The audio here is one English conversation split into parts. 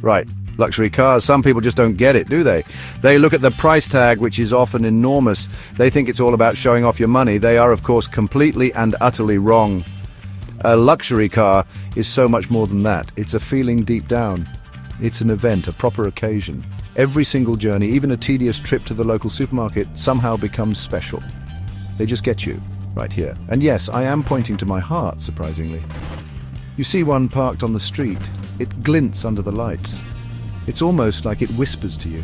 Right, luxury cars, some people just don't get it, do they? They look at the price tag, which is often enormous. They think it's all about showing off your money. They are, of course, completely and utterly wrong. A luxury car is so much more than that. It's a feeling deep down. It's an event, a proper occasion. Every single journey, even a tedious trip to the local supermarket, somehow becomes special. They just get you, right here. And yes, I am pointing to my heart, surprisingly. You see one parked on the street. It glints under the lights. It's almost like it whispers to you.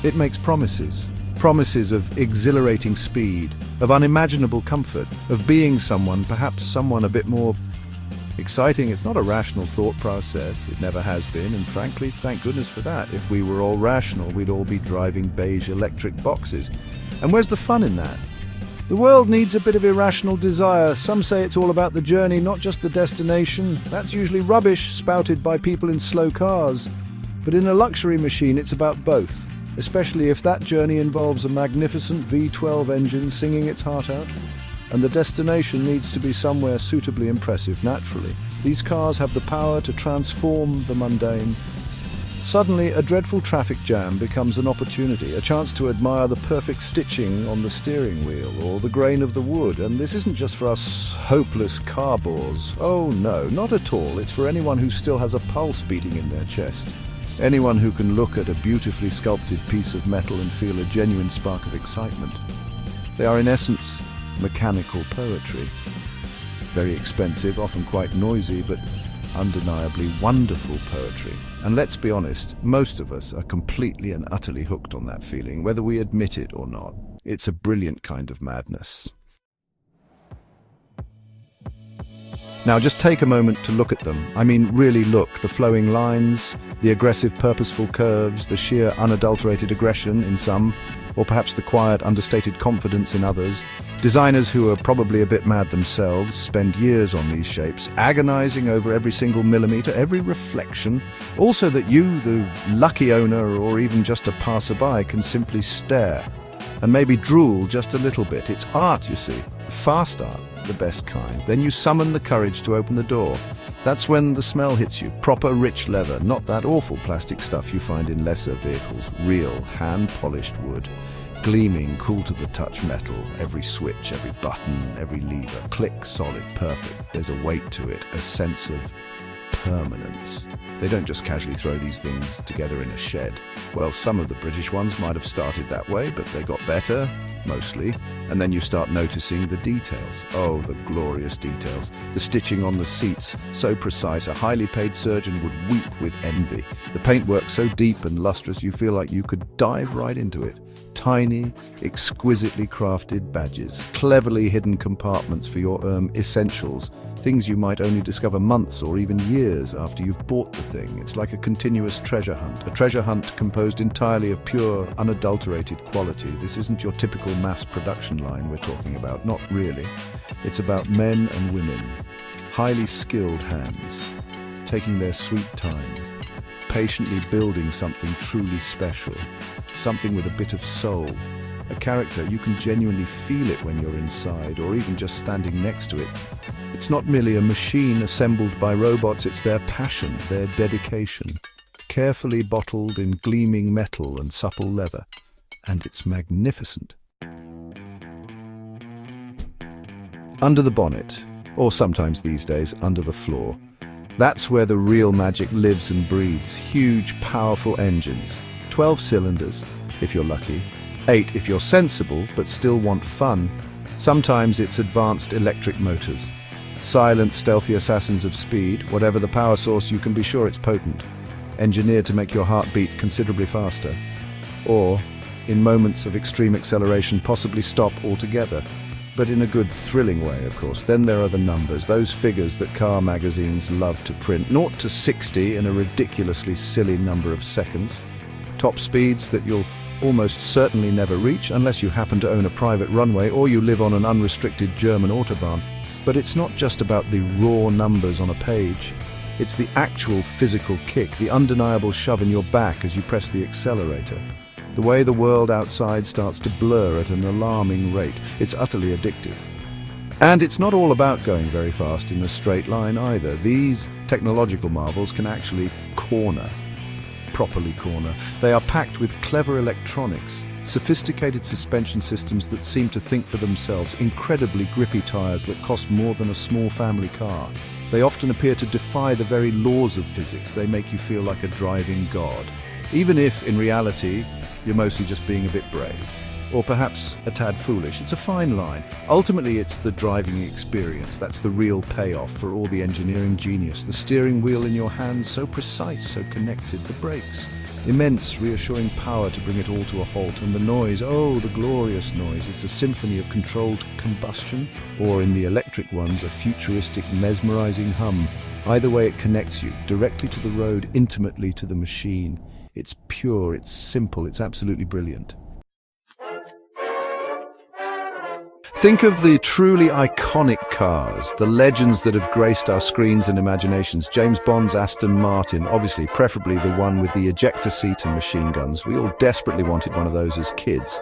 It makes promises. Promises of exhilarating speed, of unimaginable comfort, of being someone, perhaps someone a bit more exciting. It's not a rational thought process. It never has been, and frankly, thank goodness for that. If we were all rational, we'd all be driving beige electric boxes. And where's the fun in that? The world needs a bit of irrational desire. Some say it's all about the journey, not just the destination. That's usually rubbish spouted by people in slow cars. But in a luxury machine, it's about both, especially if that journey involves a magnificent V12 engine singing its heart out. And the destination needs to be somewhere suitably impressive naturally. These cars have the power to transform the mundane. Suddenly, a dreadful traffic jam becomes an opportunity, a chance to admire the perfect stitching on the steering wheel or the grain of the wood. And this isn't just for us hopeless car bores. Oh no, not at all. It's for anyone who still has a pulse beating in their chest. Anyone who can look at a beautifully sculpted piece of metal and feel a genuine spark of excitement. They are in essence mechanical poetry. Very expensive, often quite noisy, but undeniably wonderful poetry. And let's be honest, most of us are completely and utterly hooked on that feeling, whether we admit it or not. It's a brilliant kind of madness. Now just take a moment to look at them. I mean, really look. The flowing lines, the aggressive purposeful curves, the sheer unadulterated aggression in some, or perhaps the quiet understated confidence in others. Designers who are probably a bit mad themselves spend years on these shapes, agonizing over every single millimeter, every reflection, also that you, the lucky owner or even just a passerby, can simply stare and maybe drool just a little bit. It's art, you see, fast art, the best kind. Then you summon the courage to open the door. That's when the smell hits you, proper rich leather, not that awful plastic stuff you find in lesser vehicles, real hand-polished wood. Gleaming, cool to the touch metal, every switch, every button, every lever, click, solid, perfect. There's a weight to it, a sense of permanence. They don't just casually throw these things together in a shed. Well, some of the British ones might have started that way, but they got better, mostly. And then you start noticing the details. Oh, the glorious details. The stitching on the seats, so precise, a highly paid surgeon would weep with envy. The paintwork so deep and lustrous you feel like you could dive right into it. Tiny, exquisitely crafted badges, cleverly hidden compartments for your essentials, things you might only discover months or even years after you've bought the thing. It's like a continuous treasure hunt, a treasure hunt composed entirely of pure, unadulterated quality. This isn't your typical mass production line we're talking about, not really. It's about men and women, highly skilled hands, taking their sweet time, patiently building something truly special. Something with a bit of soul, a character. You can genuinely feel it when you're inside or even just standing next to it. It's not merely a machine assembled by robots, it's their passion, their dedication, carefully bottled in gleaming metal and supple leather. And it's magnificent. Under the bonnet, or sometimes these days under the floor, that's where the real magic lives and breathes. Huge, powerful engines. 12 cylinders, if you're lucky, 8 if you're sensible but still want fun. Sometimes it's advanced electric motors. Silent, stealthy assassins of speed. Whatever the power source, you can be sure it's potent. Engineered to make your heart beat considerably faster. Or, in moments of extreme acceleration, possibly stop altogether. But in a good, thrilling way, of course. Then there are the numbers, those figures that car magazines love to print. 0 to 60 in a ridiculously silly number of seconds. Top speeds that you'll almost certainly never reach unless you happen to own a private runway or you live on an unrestricted German autobahn. But it's not just about the raw numbers on a page. It's the actual physical kick, the undeniable shove in your back as you press the accelerator. The way the world outside starts to blur at an alarming rate. It's utterly addictive. And it's not all about going very fast in a straight line either. These technological marvels can actually properly corner. They are packed with clever electronics, sophisticated suspension systems that seem to think for themselves, incredibly grippy tires that cost more than a small family car. They often appear to defy the very laws of physics. They make you feel like a driving god, even if, in reality, you're mostly just being a bit brave. Or perhaps a tad foolish. It's a fine line. Ultimately, it's the driving experience. That's the real payoff for all the engineering genius. The steering wheel in your hands, so precise, so connected. The brakes, immense, reassuring power to bring it all to a halt. And the noise, oh, the glorious noise. It's a symphony of controlled combustion, or in the electric ones, a futuristic, mesmerizing hum. Either way, it connects you directly to the road, intimately to the machine. It's pure, it's simple, it's absolutely brilliant. Think of the truly iconic cars, the legends that have graced our screens and imaginations. James Bond's Aston Martin, obviously, preferably the one with the ejector seat and machine guns. We all desperately wanted one of those as kids.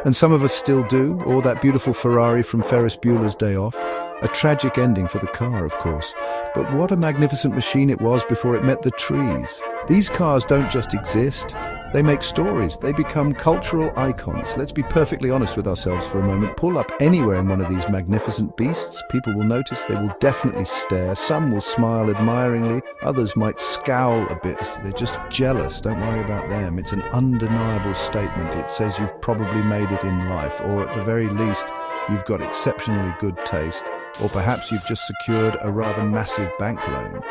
And some of us still do, or that beautiful Ferrari from Ferris Bueller's Day Off. A tragic ending for the car, of course. But what a magnificent machine it was before it met the trees. These cars don't just exist, they make stories. They become cultural icons. Let's be perfectly honest with ourselves for a moment. Pull up anywhere in one of these magnificent beasts. People will notice, they will definitely stare. Some will smile admiringly. Others might scowl a bit. They're just jealous. Don't worry about them. It's an undeniable statement. It says you've probably made it in life, or at the very least, you've got exceptionally good taste, or perhaps you've just secured a rather massive bank loan.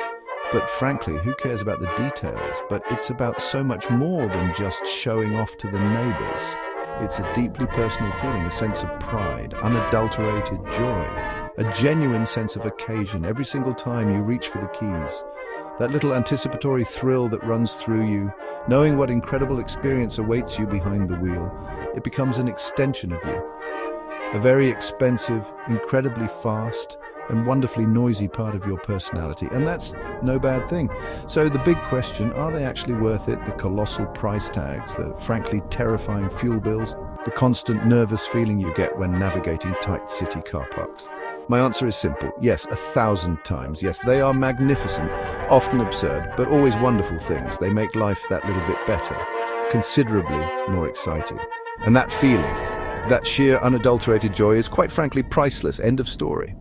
But frankly, who cares about the details? But it's about so much more than just showing off to the neighbors. It's a deeply personal feeling, a sense of pride, unadulterated joy, a genuine sense of occasion every single time you reach for the keys. That little anticipatory thrill that runs through you, knowing what incredible experience awaits you behind the wheel, it becomes an extension of you. A very expensive, incredibly fast, and wonderfully noisy part of your personality, and that's no bad thing. So the big question, are they actually worth it? The colossal price tags, the frankly terrifying fuel bills, the constant nervous feeling you get when navigating tight city car parks? My answer is simple, yes, 1,000 times. Yes, they are magnificent, often absurd, but always wonderful things. They make life that little bit better, considerably more exciting. And that feeling, that sheer unadulterated joy is quite frankly priceless. End of story.